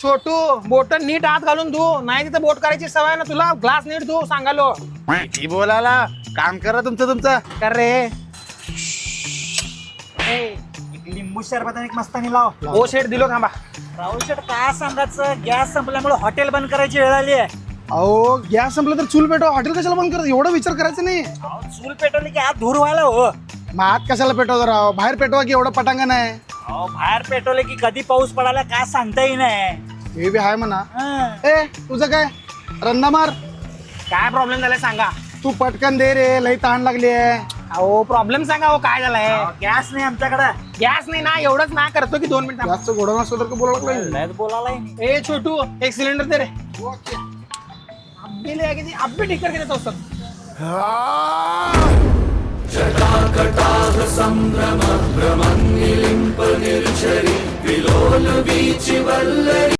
छोटू बोट नीट आत घालून धू, नाही तिथं बोट करायची सवय ना तुला. ग्लास नीट धू सांगालो. किती बोलाला, काम करा तुमचं. कर रे. लिंबू सरबत आणि एक मस्तानी लाव. ओ शेट दिलो थांबा. राहुल शेट काय सांगायचं, गॅस संपल्यामुळे हॉटेल बंद करायची वेळ आली आहे. अहो गॅस संपलं तर चूल पेटवा, हॉटेल कशाला बंद करत, एवढा विचार करायचा नाही. चूल पेटवली की आत धूर व्हायला हो. मग आत कशाला पेटवा, राव बाहेर पेटवा की एवढं पटांगण आहे. बाहेर पेटवले की कधी पाऊस पडायला काय सांगताही नाही. हे बी आहे म्हणा. हं. ए तुझं काय रंदा मार, काय प्रॉब्लेम झालाय सांगा. तू पटकन दे रे, लई ताण लागली आहे. अहो प्रॉब्लेम सांगा. हो काय झालाय. गॅस नाही आमच्याकडे. गॅस नाही ना, एवढंच ना करतो की 2 मिनिट. जास्त गोडा नसतो तर बोलायला लागलं. बोलायला नाही. ए छोटू एक सिलेंडर दे रे. अब्बी ले किती अब्बी ठीक करके देतो सब. जटाकटाह संभ्रम भ्रमन् निलिम्प निर्झरि विलोल वीचि वल्लरि